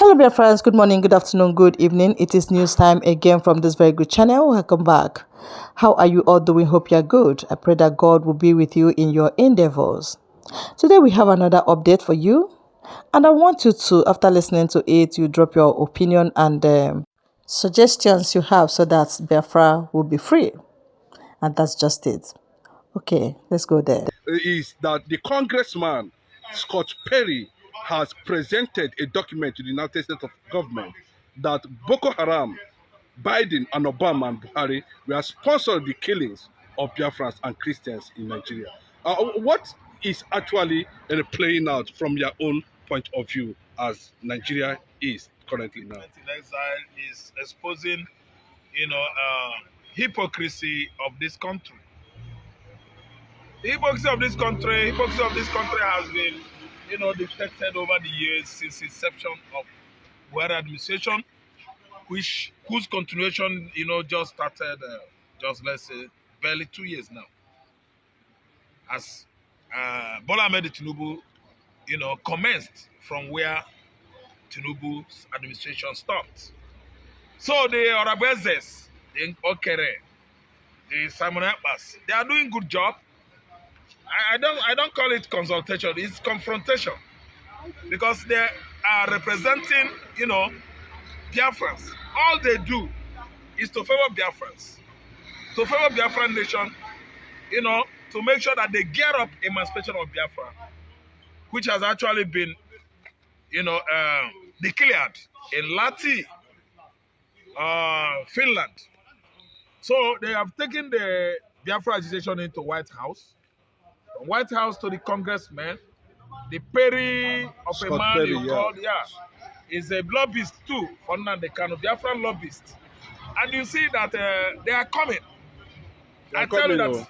Hello, dear friends. Good morning, good afternoon, good evening. It is news time again from this very good channel. Welcome back. How are you all doing? Hope you're good. I pray that God will be with you in your endeavors. Today, we have another update for you. And I want you to, after listening to it, you drop your opinion and suggestions you have so that Biafra will be free. And that's just it. Okay, let's go there. Is that the congressman Scott Perry has presented a document to the United States of government that Boko Haram, Biden, and Obama and Buhari were sponsored the killings of Biafrans and Christians in Nigeria. What is actually playing out from your own point of view as Nigeria is currently now? In exile is exposing, hypocrisy of this country. The hypocrisy of this country has been, detected over the years since inception of Buhari administration, whose continuation, just started, just let's say, barely 2 years now, as Bola Ahmed Tinubu, commenced from where Tinubu's administration stopped. So the Orabezes, the Okere, the Simon Ekpas, they are doing good job. I don't call it consultation, it's confrontation. Because they are representing, Biafrans. All they do is to favor Biafrans. To favor Biafran nation, to make sure that they gear up emancipation of Biafra, which has actually been, declared in Lati, Finland. So they have taken the Biafra agitation into White House. From White House to the congressmen, the Perry of Scott a man Perry, you called, is a lobbyist too, for Nnamdi Kanu, Biafran lobbyist. And you see that they are coming. I tell you that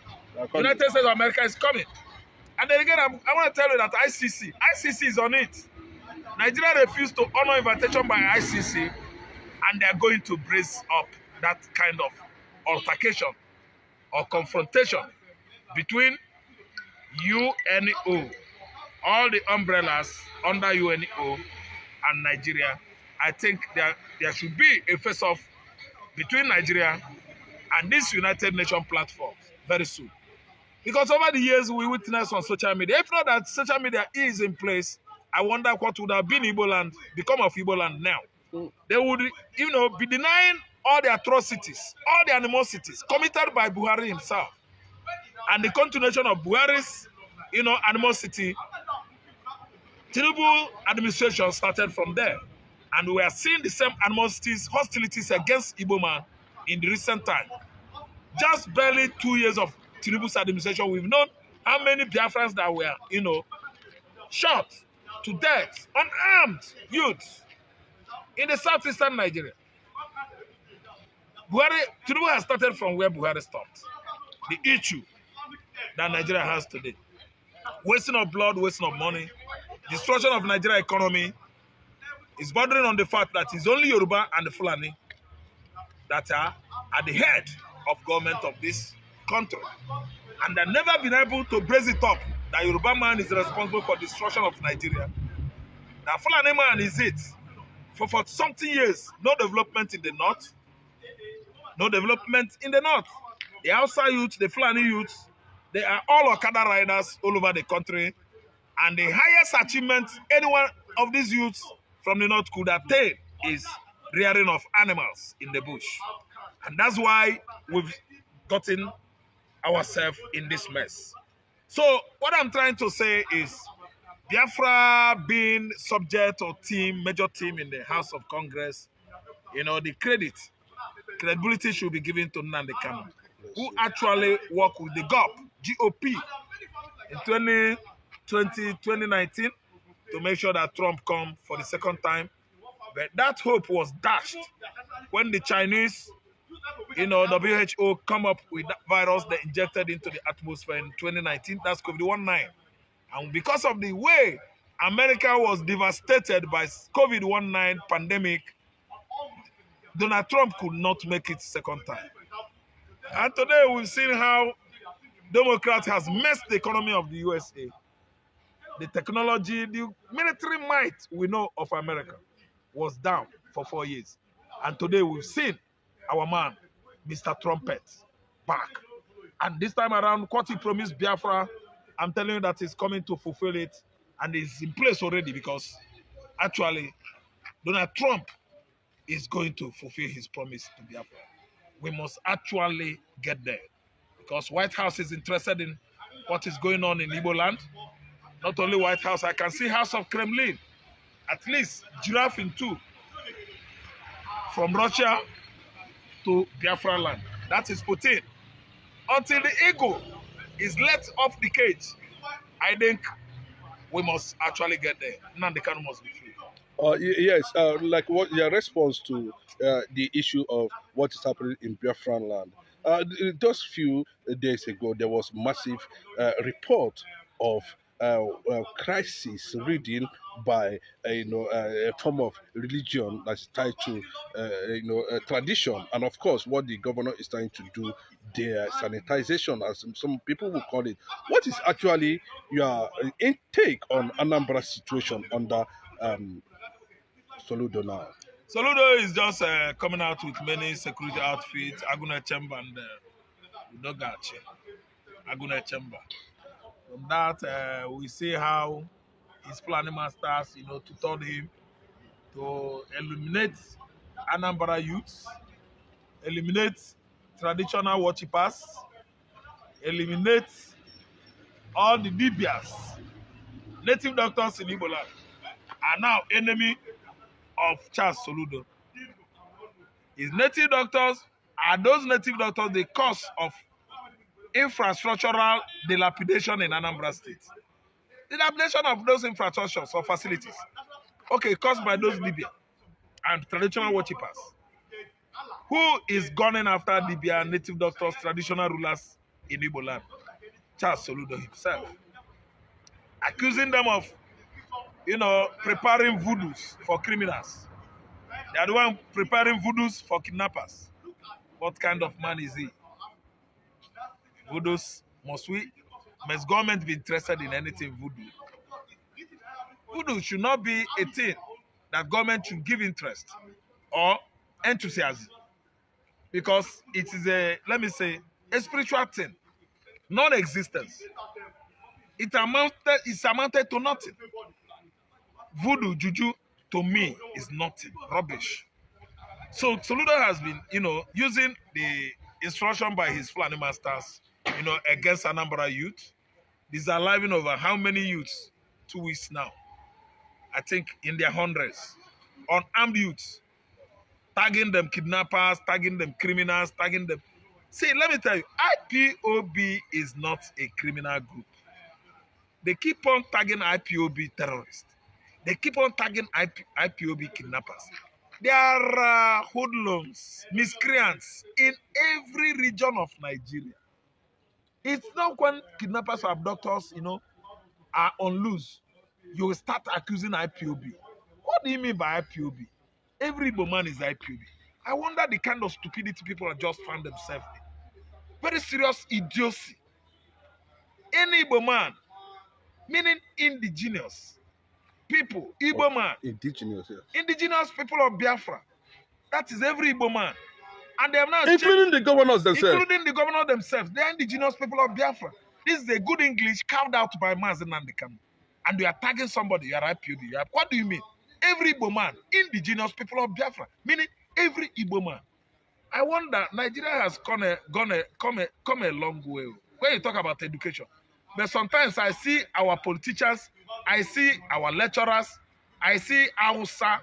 United States of America is coming. And then again, I want to tell you that ICC is on it. Nigeria refused to honor invitation by ICC, and they are going to brace up that kind of altercation or confrontation between UNO, all the umbrellas under UNO, and Nigeria. I think there should be a face-off between Nigeria and this United Nations platform very soon. Because over the years, we witnessed on social media, if not that social media is in place, I wonder what would have been Igbo land, become of Igbo land now. They would, be denying all the atrocities, all the animosities committed by Buhari himself. And the continuation of Buhari's, animosity, Tinubu administration started from there. And we are seeing the same animosities, hostilities against Igbo man in the recent time. Just barely 2 years of Tinubu's administration, we've known how many Biafrans that were, shot to death, unarmed youths in the southeastern Nigeria. Tinubu has started from where Buhari stopped. The issue that Nigeria has today. Wasting of blood, wasting of money, destruction of Nigeria economy is bordering on the fact that it's only Yoruba and the Fulani that are at the head of government of this country. And they've never been able to brace it up that Yoruba man is responsible for destruction of Nigeria. That Fulani man is it. For something years, no development in the north. No development in the north. The Hausa youth, the Fulani youth, they are all Okada riders all over the country. And the highest achievement any one of these youths from the north could attain is rearing of animals in the bush. And that's why we've gotten ourselves in this mess. So what I'm trying to say is Biafra being subject or major team in the House of Congress, the credibility should be given to Nnamdi Kanu, who actually worked with the GOP in 2019 to make sure that Trump come for the second time. But that hope was dashed when the Chinese, WHO come up with that virus they injected into the atmosphere in 2019. That's COVID-19. And because of the way America was devastated by COVID-19 pandemic, Donald Trump could not make it second time. And today we've seen how Democrats has messed the economy of the USA, the technology, the military might we know of America. was down for 4 years. And today we've seen our man, Mr. Trumpet, back. And this time around, what he promised Biafra, I'm telling you that he's coming to fulfill it. And it's in place already, because actually Donald Trump is going to fulfill his promise to Biafra. We must actually get there, because White House is interested in what is going on in Igbo land. Not only White House, I can see House of Kremlin, at least giraffe in two, from Russia to Biafra land. That is Putin. Until the eagle is let off the cage, I think we must actually get there. Nnamdi Kanu must be free. Yes, like what your response to the issue of what is happening in Biafran land. Just few days ago, there was massive report of crisis reading by a form of religion that's tied to tradition, and of course what the governor is trying to do there, sanitization, as some people will call it. What is actually your intake on Anambra situation under Soludo now? Soludo is just coming out with many security outfits, Aguna Chamber and Udogachi. Aguna Chamber. From that, we see how his planning masters, tutored him to eliminate Anambra youths, eliminate traditional worshippers, eliminate all the Dibias, native doctors in Igbo land, are now enemy of Charles Soludo. His native doctors are those native doctors the cause of infrastructural dilapidation in Anambra State. Dilapidation of those infrastructures or facilities, okay, caused by those Libya and traditional worshippers. Who is gunning after Libya, native doctors, traditional rulers in Igbo land? Charles Soludo himself. Accusing them of, preparing voodoos for criminals. They are the one preparing voodoos for kidnappers. What kind of man is he? Voodoos, must government be interested in anything voodoo? Voodoo should not be a thing that government should give interest or enthusiasm, because it is a spiritual thing, non-existence. It's amounted to nothing. Voodoo, juju, to me, is nothing, rubbish. So Soludo has been, using the instruction by his Fulani masters, against Anambra youth, disaliving over how many youths? 2 weeks now. I think in their hundreds. Unarmed youths. Tagging them kidnappers, tagging them criminals, tagging them. See, let me tell you, IPOB is not a criminal group. They keep on tagging IPOB terrorists. They keep on tagging IPOB kidnappers. There are hoodlums, miscreants in every region of Nigeria. It's not when kidnappers or abductors, are on loose, you will start accusing IPOB. What do you mean by IPOB? Every Igbo man is IPOB. I wonder the kind of stupidity people have just found themselves in. Very serious idiocy. Any Igbo man, meaning indigenous people, Igbo man. Indigenous, yes. Indigenous people of Biafra. That is every Igbo man. And they have now including the governors themselves. Including the governors themselves. They are indigenous people of Biafra. This is a good English carved out by Mazen Nnamdi Kanu. And you are tagging somebody, you are IPOB. What do you mean? Every Igbo man, indigenous people of Biafra, meaning every Igbo man. I wonder, Nigeria has come a long way when you talk about education. But sometimes I see our politicians, I see our lecturers, I see Hausa,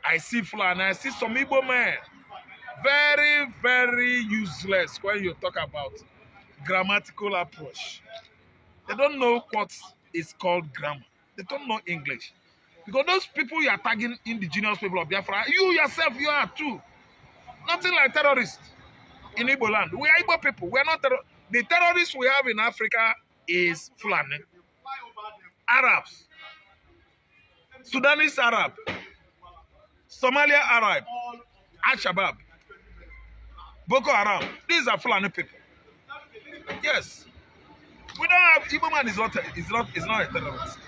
I see Fulani, I see some Igbo men. Very, very useless when you talk about grammatical approach. They don't know what is called grammar. They don't know English. Because those people you are tagging indigenous people of Biafra, you yourself, you are too. Nothing like terrorists in Igbo land. We are Igbo people. We are not terrorists. The terrorists we have in Africa is Fulani, Arabs, Sudanese Arab, Somalia Arab, Al-Shabaab, Boko Haram. These are Fulani people. Yes. We don't have Igbo man is not a terrorist.